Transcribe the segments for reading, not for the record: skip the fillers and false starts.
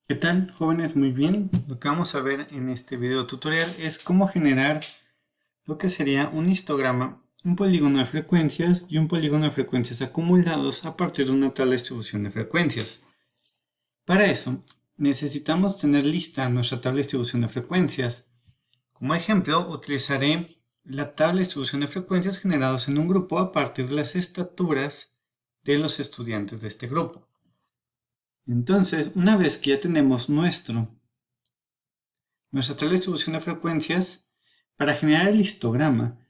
¿Qué tal, jóvenes? Muy bien. Lo que vamos a ver en este video tutorial es cómo generar lo que sería un histograma, un polígono de frecuencias y un polígono de frecuencias acumulados a partir de una tabla de distribución de frecuencias. Para eso, necesitamos tener lista nuestra tabla de distribución de frecuencias. Como ejemplo, utilizaré la tabla de distribución de frecuencias generados en un grupo a partir de las estaturas de los estudiantes de este grupo. Entonces, una vez que ya tenemos nuestra tabla de distribución de frecuencias, para generar el histograma,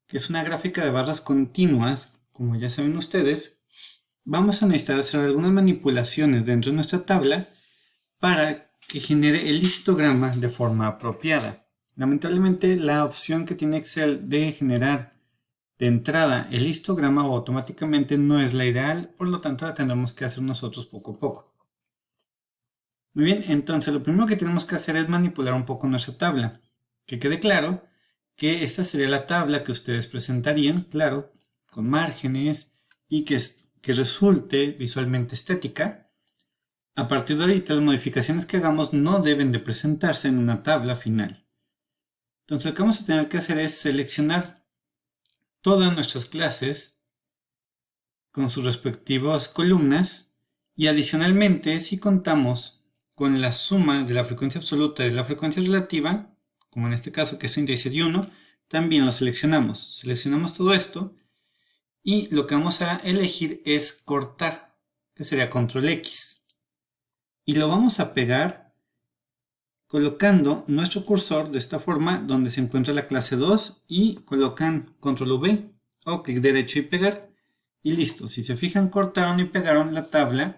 que es una gráfica de barras continuas, como ya saben ustedes, vamos a necesitar hacer algunas manipulaciones dentro de nuestra tabla para que genere el histograma de forma apropiada. Lamentablemente, la opción que tiene Excel de generar de entrada el histograma automáticamente no es la ideal, por lo tanto la tendremos que hacer nosotros poco a poco. Muy bien, entonces lo primero que tenemos que hacer es manipular un poco nuestra tabla. Que quede claro que esta sería la tabla que ustedes presentarían, claro, con márgenes y que resulte visualmente estética. A partir de ahorita, las modificaciones que hagamos no deben de presentarse en una tabla final. Entonces lo que vamos a tener que hacer es seleccionar todas nuestras clases con sus respectivas columnas y adicionalmente, si contamos con la suma de la frecuencia absoluta y de la frecuencia relativa, como en este caso que es 36 y 1, también lo seleccionamos. Seleccionamos todo esto y lo que vamos a elegir es cortar, que sería control X. Y lo vamos a pegar colocando nuestro cursor de esta forma donde se encuentra la clase 2 y colocan control V o clic derecho y pegar. Y listo, si se fijan, cortaron y pegaron la tabla,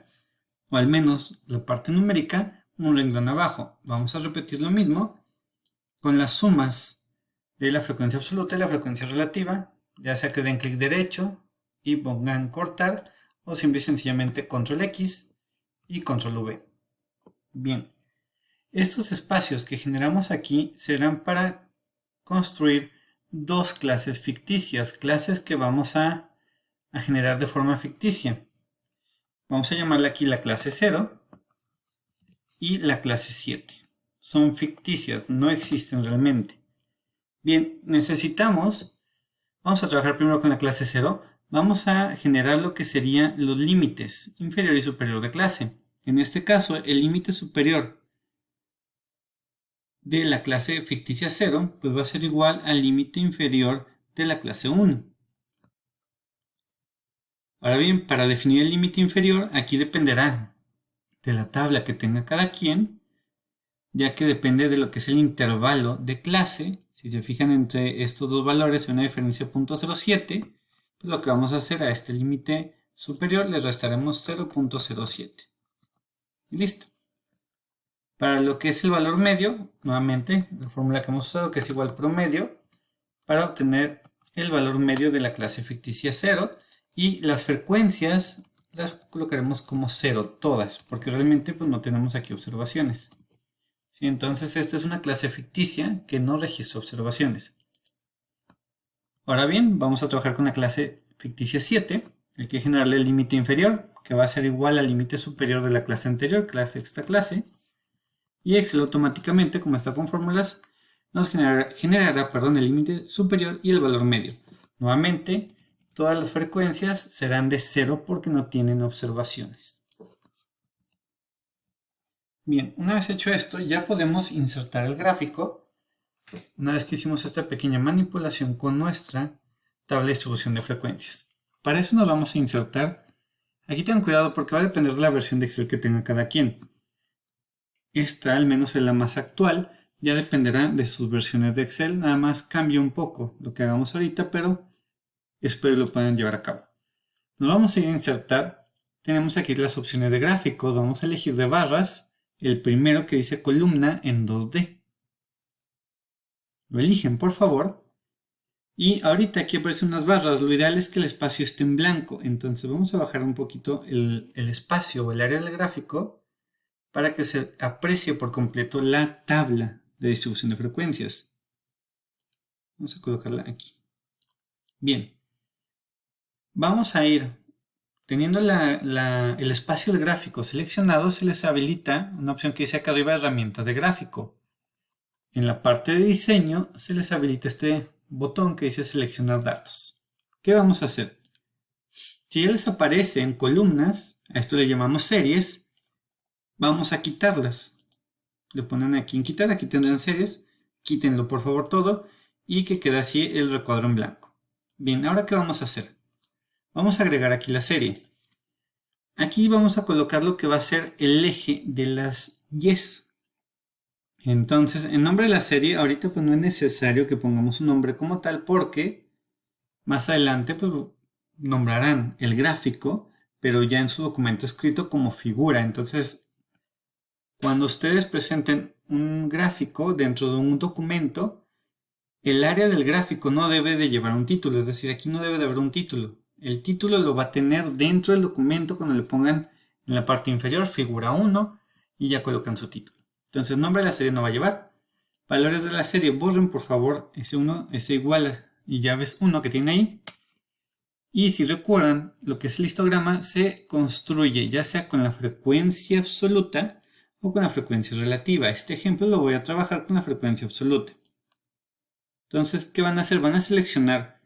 o al menos la parte numérica, un renglón abajo. Vamos a repetir lo mismo con las sumas de la frecuencia absoluta y la frecuencia relativa, ya sea que den clic derecho y pongan cortar, o simple y sencillamente control X y control V. Bien, estos espacios que generamos aquí serán para construir dos clases ficticias, clases que vamos a generar de forma ficticia. Vamos a llamarla aquí la clase 0 y la clase 7. Son ficticias, no existen realmente. Bien, vamos a trabajar primero con la clase 0. Vamos a generar lo que serían los límites inferior y superior de clase. En este caso, el límite superior de la clase ficticia 0 pues va a ser igual al límite inferior de la clase 1. Ahora bien, para definir el límite inferior, aquí dependerá de la tabla que tenga cada quien, ya que depende de lo que es el intervalo de clase. Si se fijan entre estos dos valores hay una diferencia de 0.07, pues lo que vamos a hacer a este límite superior le restaremos 0.07. Y listo. Para lo que es el valor medio, nuevamente, la fórmula que hemos usado, que es igual promedio, para obtener el valor medio de la clase ficticia 0, y las frecuencias las colocaremos como 0 todas, porque realmente pues, no tenemos aquí observaciones. ¿Sí? Entonces esta es una clase ficticia que no registra observaciones. Ahora bien, vamos a trabajar con la clase ficticia 7. Hay que generarle el límite inferior, que va a ser igual al límite superior de la clase anterior, que es la sexta clase. Y Excel automáticamente, como está con fórmulas, nos generará el límite superior y el valor medio. Nuevamente, todas las frecuencias serán de 0 porque no tienen observaciones. Bien, una vez hecho esto, ya podemos insertar el gráfico. Una vez que hicimos esta pequeña manipulación con nuestra tabla de distribución de frecuencias. Para eso nos vamos a insertar. Aquí tengan cuidado porque va a depender de la versión de Excel que tenga cada quien. Esta, al menos es la más actual, ya dependerá de sus versiones de Excel. Nada más cambia un poco lo que hagamos ahorita, pero espero lo puedan llevar a cabo. Nos vamos a ir a insertar. Tenemos aquí las opciones de gráficos. Vamos a elegir de barras el primero que dice columna en 2D. Lo eligen, por favor. Y ahorita aquí aparecen unas barras. Lo ideal es que el espacio esté en blanco. Entonces vamos a bajar un poquito el espacio o el área del gráfico para que se aprecie por completo la tabla de distribución de frecuencias. Vamos a colocarla aquí. Bien. Vamos a ir Teniendo el espacio del gráfico seleccionado, se les habilita una opción que dice acá arriba, herramientas de gráfico. En la parte de diseño se les habilita este botón que dice seleccionar datos. ¿Qué vamos a hacer? Si ya les aparece en columnas, a esto le llamamos series, vamos a quitarlas. Le ponen aquí en quitar, aquí tendrán series, quítenlo por favor todo y que quede así el recuadro en blanco. Bien, ahora ¿qué vamos a hacer? Vamos a agregar aquí la serie. Aquí vamos a colocar lo que va a ser el eje de las Y's. Entonces, en nombre de la serie, ahorita pues no es necesario que pongamos un nombre como tal porque más adelante pues nombrarán el gráfico, pero ya en su documento escrito como figura. Entonces, cuando ustedes presenten un gráfico dentro de un documento, el área del gráfico no debe de llevar un título, es decir, aquí no debe de haber un título. El título lo va a tener dentro del documento cuando le pongan en la parte inferior figura 1 y ya colocan su título. Entonces, nombre de la serie no va a llevar. Valores de la serie, borren por favor ese 1, ese igual y llaves 1 que tiene ahí. Y si recuerdan, lo que es el histograma se construye ya sea con la frecuencia absoluta o con la frecuencia relativa. Este ejemplo lo voy a trabajar con la frecuencia absoluta. Entonces, ¿qué van a hacer? Van a seleccionar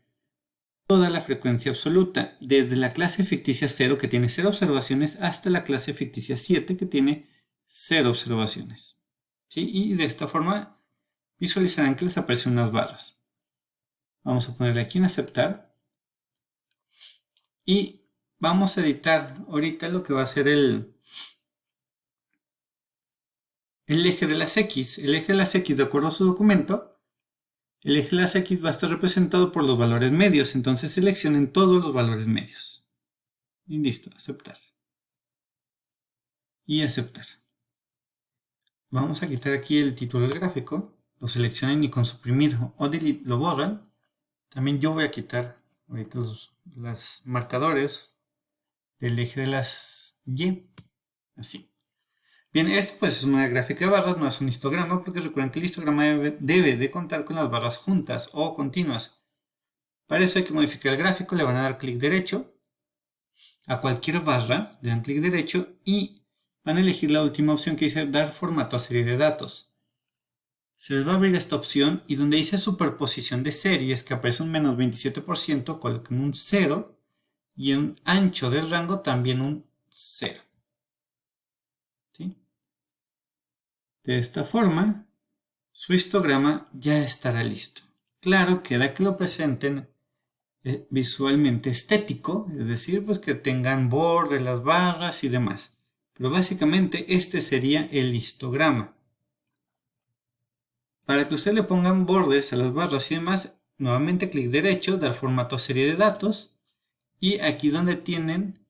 toda la frecuencia absoluta, desde la clase ficticia 0 que tiene 0 observaciones hasta la clase ficticia 7 que tiene 0 observaciones. ¿Sí? Y de esta forma visualizarán que les aparecen unas barras. Vamos a ponerle aquí en aceptar. Y vamos a editar ahorita lo que va a ser el eje de las X. El eje de las X, de acuerdo a su documento, el eje de las X va a estar representado por los valores medios. Entonces seleccionen todos los valores medios. Y listo, aceptar. Y aceptar. Vamos a quitar aquí el título del gráfico. Lo seleccionen y con suprimir o delete lo borran. También yo voy a quitar ahorita los marcadores del eje de las Y. Así. Bien, esto pues es una gráfica de barras, no es un histograma, porque recuerden que el histograma debe de contar con las barras juntas o continuas. Para eso hay que modificar el gráfico, le van a dar clic derecho a cualquier barra, le dan clic derecho y van a elegir la última opción que dice dar formato a serie de datos. Se les va a abrir esta opción y donde dice superposición de series, que aparece un menos 27%, coloquen un 0 y en ancho del rango también un 0. ¿Sí? De esta forma, su histograma ya estará listo. Claro, queda que lo presenten visualmente estético, es decir, pues que tengan borde, las barras y demás. Pero básicamente este sería el histograma. Para que usted le pongan bordes a las barras y demás, nuevamente clic derecho, dar formato a serie de datos y aquí donde tienen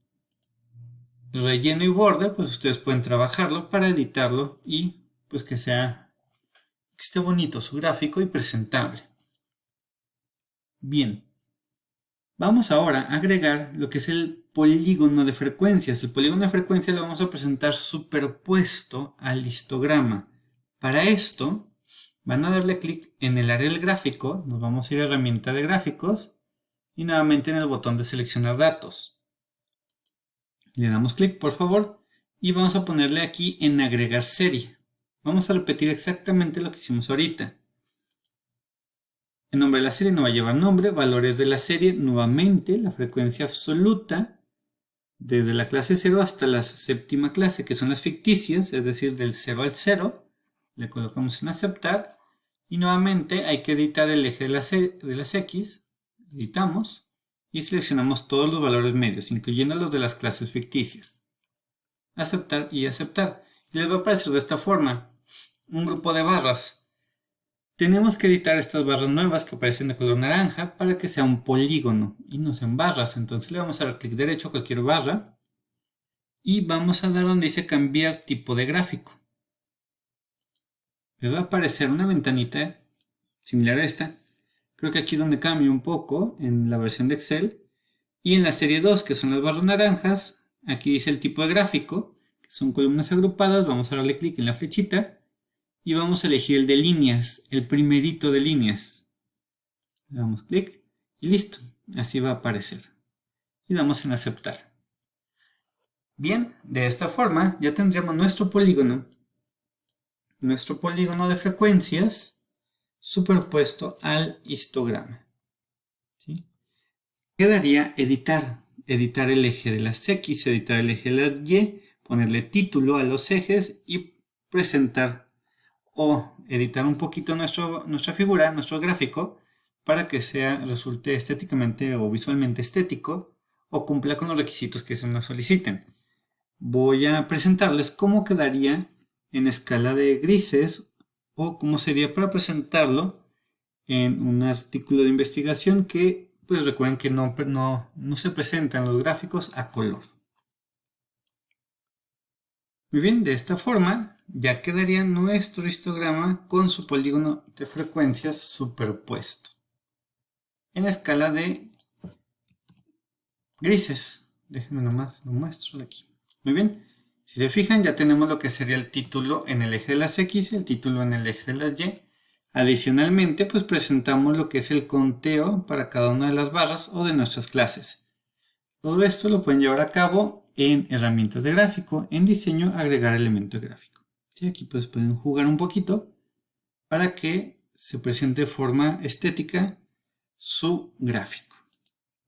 relleno y borde, pues ustedes pueden trabajarlo para editarlo y pues que esté bonito su gráfico y presentable. Bien, vamos ahora a agregar lo que es el polígono de frecuencias. El polígono de frecuencias lo vamos a presentar superpuesto al histograma. Para esto van a darle clic en el área del gráfico, nos vamos a ir a herramienta de gráficos y nuevamente en el botón de seleccionar datos. Le damos clic por favor y vamos a ponerle aquí en agregar serie. Vamos a repetir exactamente lo que hicimos ahorita. El nombre de la serie no va a llevar nombre, valores de la serie, nuevamente la frecuencia absoluta, desde la clase 0 hasta la séptima clase, que son las ficticias, es decir, del 0 al 0, le colocamos en aceptar, y nuevamente hay que editar el eje de las X, editamos, y seleccionamos todos los valores medios, incluyendo los de las clases ficticias. Aceptar y aceptar. Y les va a aparecer de esta forma, un grupo de barras. Tenemos que editar estas barras nuevas que aparecen de color naranja para que sea un polígono y no sean barras. Entonces le vamos a dar clic derecho a cualquier barra y vamos a dar donde dice cambiar tipo de gráfico. Les va a aparecer una ventanita similar a esta. Creo que aquí es donde cambia un poco en la versión de Excel. Y en la serie 2, que son las barras naranjas, aquí dice el tipo de gráfico, que son columnas agrupadas. Vamos a darle clic en la flechita. Y vamos a elegir el de líneas, el primerito de líneas. Le damos clic y listo, así va a aparecer. Y damos en aceptar. Bien, de esta forma ya tendríamos nuestro polígono de frecuencias superpuesto al histograma. ¿Sí? Quedaría editar el eje de las X, editar el eje de las Y, ponerle título a los ejes y presentar o editar un poquito nuestra figura, nuestro gráfico, para que resulte estéticamente o visualmente estético o cumpla con los requisitos que se nos soliciten. Voy a presentarles cómo quedaría en escala de grises o cómo sería para presentarlo en un artículo de investigación que, pues recuerden que no se presentan los gráficos a color. Muy bien, de esta forma ya quedaría nuestro histograma con su polígono de frecuencias superpuesto en escala de grises. Déjenme nomás lo muestro de aquí. Muy bien, si se fijan ya tenemos lo que sería el título en el eje de las X y el título en el eje de las Y. Adicionalmente, pues presentamos lo que es el conteo para cada una de las barras o de nuestras clases. Todo esto lo pueden llevar a cabo en herramientas de gráfico, en diseño, agregar elemento gráfico. ¿Sí? Aquí pues pueden jugar un poquito para que se presente de forma estética su gráfico.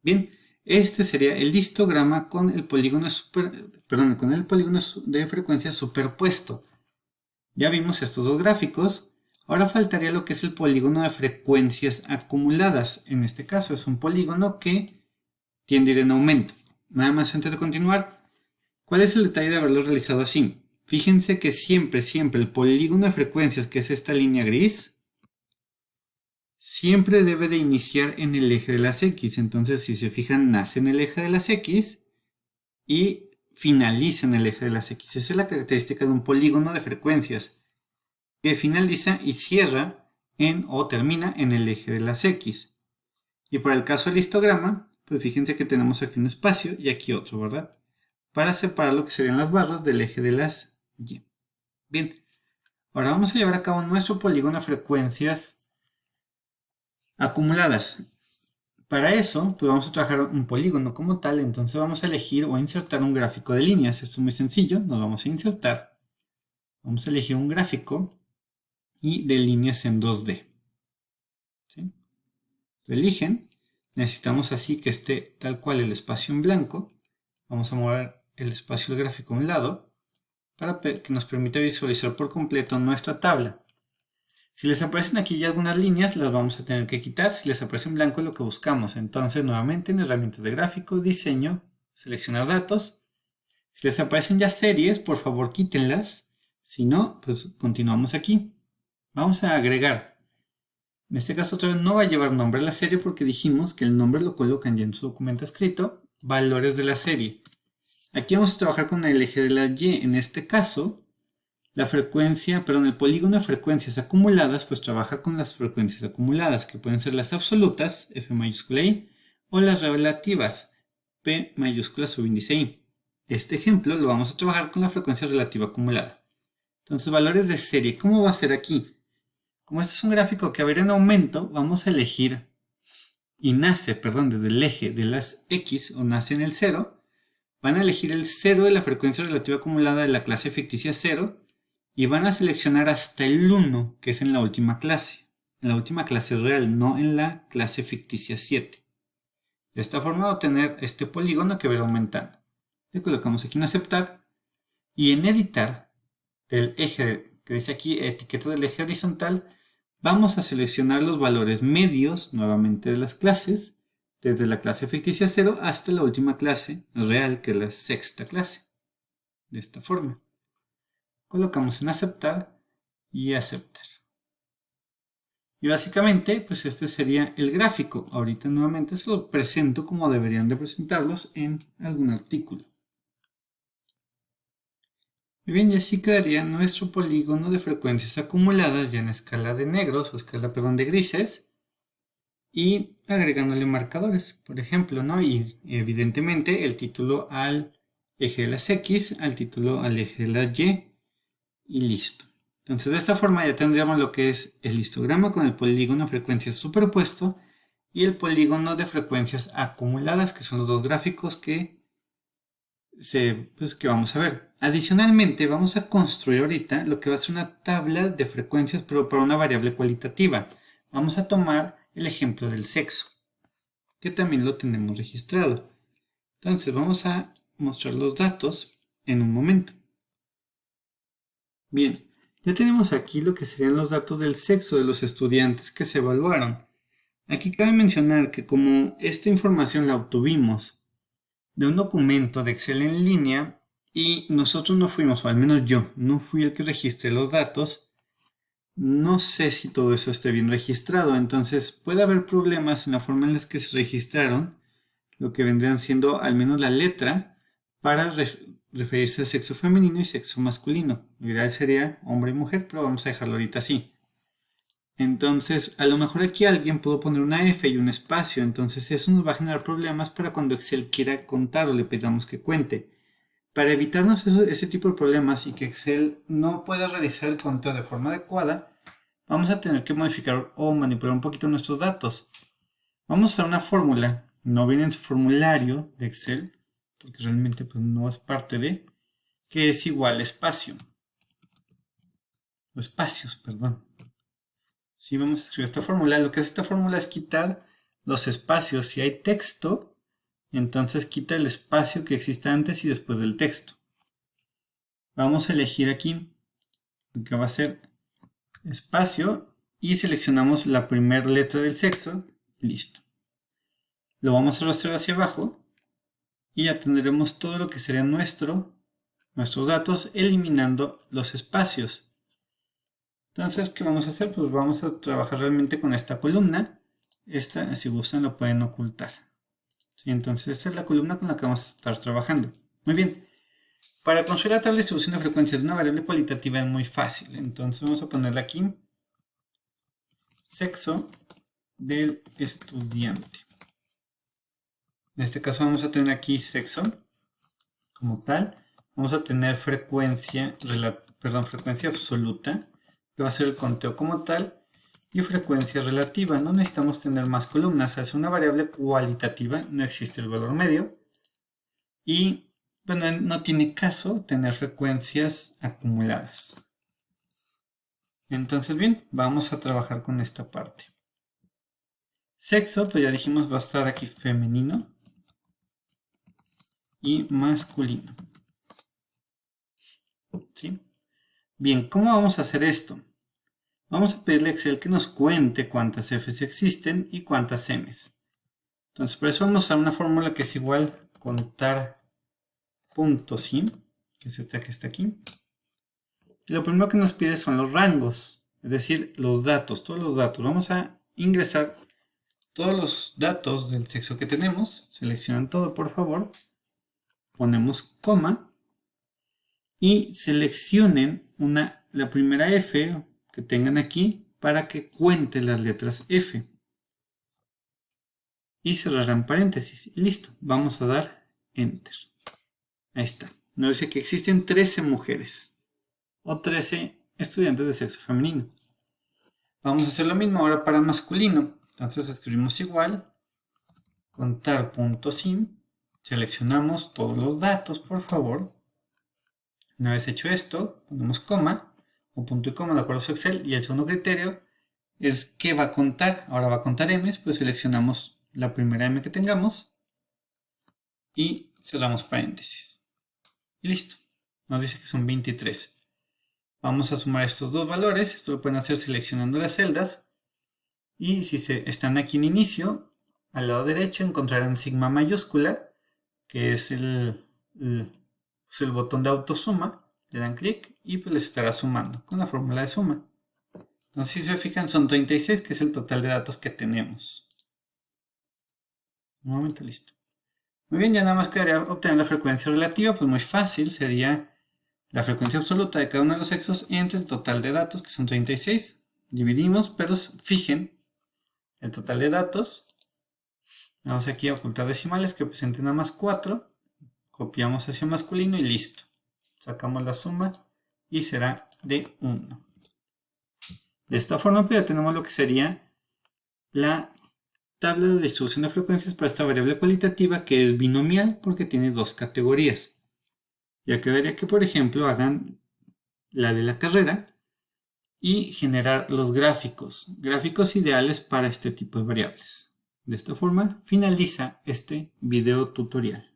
Bien, este sería el histograma con el polígono de frecuencia superpuesto. Ya vimos estos dos gráficos. Ahora faltaría lo que es el polígono de frecuencias acumuladas. En este caso es un polígono que tiende a ir en aumento. Nada más antes de continuar, ¿cuál es el detalle de haberlo realizado así? Fíjense que siempre el polígono de frecuencias, que es esta línea gris, siempre debe de iniciar en el eje de las X. Entonces, si se fijan, nace en el eje de las X y finaliza en el eje de las X. Esa es la característica de un polígono de frecuencias, que finaliza y cierra o termina en el eje de las X. Y para el caso del histograma, pues fíjense que tenemos aquí un espacio y aquí otro, ¿verdad? Para separar lo que serían las barras del eje de las Y. Bien, ahora vamos a llevar a cabo nuestro polígono de frecuencias acumuladas. Para eso, pues vamos a trabajar un polígono como tal, entonces vamos a elegir o insertar un gráfico de líneas. Esto es muy sencillo, nos vamos a insertar. Vamos a elegir un gráfico y de líneas en 2D. ¿Sí? Lo eligen. Necesitamos así que esté tal cual el espacio en blanco. Vamos a mover el espacio del gráfico a un lado para que nos permita visualizar por completo nuestra tabla. Si les aparecen aquí ya algunas líneas, las vamos a tener que quitar. Si les aparece en blanco es lo que buscamos. Entonces, nuevamente en herramientas de gráfico, diseño, seleccionar datos. Si les aparecen ya series, por favor quítenlas. Si no, pues continuamos aquí. Vamos a agregar. En este caso otra vez no va a llevar nombre a la serie porque dijimos que el nombre lo colocan ya en su documento escrito. Valores de la serie. Aquí vamos a trabajar con el eje de la Y. En este caso, el polígono de frecuencias acumuladas, pues trabaja con las frecuencias acumuladas, que pueden ser las absolutas, F mayúscula I, o las relativas, P mayúscula subíndice I. Este ejemplo lo vamos a trabajar con la frecuencia relativa acumulada. Entonces, valores de serie, ¿cómo va a ser aquí? Como este es un gráfico que va a ir en aumento, vamos a elegir, y nace, desde el eje de las X, o nace en el 0, van a elegir el 0 de la frecuencia relativa acumulada de la clase ficticia 0, y van a seleccionar hasta el 1, que es en la última clase real, no en la clase ficticia 7. De esta forma va a obtener este polígono que va a ir aumentando. Le colocamos aquí en aceptar y en editar del eje que dice aquí etiqueta del eje horizontal, vamos a seleccionar los valores medios nuevamente de las clases, desde la clase ficticia 0 hasta la última clase real, que es la sexta clase. De esta forma. Colocamos en aceptar y aceptar. Y básicamente, pues este sería el gráfico. Ahorita nuevamente se lo presento como deberían de presentarlos en algún artículo. Muy bien, y así quedaría nuestro polígono de frecuencias acumuladas ya en escala de negros, o escala, de grises, y agregándole marcadores, por ejemplo, ¿no? Y evidentemente el título al eje de las X, al título al eje de la Y, y listo. Entonces de esta forma ya tendríamos lo que es el histograma con el polígono de frecuencias superpuesto y el polígono de frecuencias acumuladas, que son los dos gráficos que pues, que vamos a ver. Adicionalmente, vamos a construir ahorita lo que va a ser una tabla de frecuencias, pero para una variable cualitativa. Vamos a tomar el ejemplo del sexo, que también lo tenemos registrado. Entonces, vamos a mostrar los datos en un momento. Bien, ya tenemos aquí lo que serían los datos del sexo de los estudiantes que se evaluaron. Aquí cabe mencionar que como esta información la obtuvimos de un documento de Excel en línea y nosotros no fuimos, o al menos yo, no fui el que registré los datos, no sé si todo eso esté bien registrado, entonces puede haber problemas en la forma en la que se registraron, lo que vendrían siendo al menos la letra para referirse al sexo femenino y sexo masculino. Lo ideal sería hombre y mujer, pero vamos a dejarlo ahorita así. Entonces, a lo mejor aquí alguien pudo poner una F y un espacio, entonces eso nos va a generar problemas para cuando Excel quiera contar o le pedamos que cuente. Para evitarnos ese tipo de problemas y que Excel no pueda realizar el conteo de forma adecuada, vamos a tener que modificar o manipular un poquito nuestros datos. Vamos a usar una fórmula, no viene en su formulario de Excel, porque realmente pues, no es parte de, que es igual espacio. O espacios, perdón. Si vamos a escribir esta fórmula, lo que hace esta fórmula es quitar los espacios. Si hay texto, entonces quita el espacio que existe antes y después del texto. Vamos a elegir aquí lo que va a ser espacio y seleccionamos la primera letra del sexo. Listo. Lo vamos a arrastrar hacia abajo y ya tendremos todo lo que sería nuestros datos eliminando los espacios. Entonces, ¿qué vamos a hacer? Pues vamos a trabajar realmente con esta columna. Esta, si gustan, lo pueden ocultar. ¿Sí? Entonces, esta es la columna con la que vamos a estar trabajando. Muy bien. Para construir la tabla de distribución de frecuencias de una variable cualitativa es muy fácil. Entonces, vamos a ponerle aquí sexo del estudiante. En este caso vamos a tener aquí sexo como tal. Vamos a tener frecuencia absoluta, que va a ser el conteo como tal, y frecuencia relativa. No necesitamos tener más columnas. Al ser una variable cualitativa no existe el valor medio y bueno, no tiene caso tener frecuencias acumuladas. Entonces bien, vamos a trabajar con esta parte. Sexo, pues ya dijimos, va a estar aquí femenino y masculino. ¿Sí? Bien, ¿cómo vamos a hacer esto? Vamos a pedirle a Excel que nos cuente cuántas Fs existen y cuántas Ms. Entonces, por eso vamos a usar una fórmula que es igual contar puntos, ¿sí? Que es esta que está aquí. Y lo primero que nos pide son los rangos, es decir, los datos, todos los datos. Vamos a ingresar todos los datos del sexo que tenemos. Seleccionan todo, por favor. Ponemos coma. Y seleccionen la primera F que tengan aquí para que cuente las letras F. Y cerrarán paréntesis. Y listo. Vamos a dar Enter. Ahí está. Nos dice que existen 13 mujeres o 13 estudiantes de sexo femenino. Vamos a hacer lo mismo ahora para masculino. Entonces escribimos igual, contar.sim, seleccionamos todos los datos, por favor. Una vez hecho esto, ponemos coma o punto y coma de acuerdo a su Excel. Y el segundo criterio es qué va a contar. Ahora va a contar M's, pues seleccionamos la primera M que tengamos y cerramos paréntesis. Y listo. Nos dice que son 23. Vamos a sumar estos dos valores. Esto lo pueden hacer seleccionando las celdas. Y si están aquí en inicio, al lado derecho encontrarán sigma mayúscula, que es el botón de autosuma. Le dan clic y pues les estará sumando con la fórmula de suma. Entonces, si se fijan, son 36, que es el total de datos que tenemos. Un momento, listo. Muy bien, ya nada más quedaría obtener la frecuencia relativa, pues muy fácil, sería la frecuencia absoluta de cada uno de los sexos entre el total de datos, que son 36. Dividimos, pero fijen el total de datos. Vamos aquí a ocultar decimales que representen a más 4. Copiamos hacia masculino y listo. Sacamos la suma y será de 1. De esta forma pues ya tenemos lo que sería la tabla de distribución de frecuencias para esta variable cualitativa, que es binomial porque tiene dos categorías. Ya quedaría que, por ejemplo, hagan la de la carrera y generar los gráficos ideales para este tipo de variables. De esta forma finaliza este video tutorial.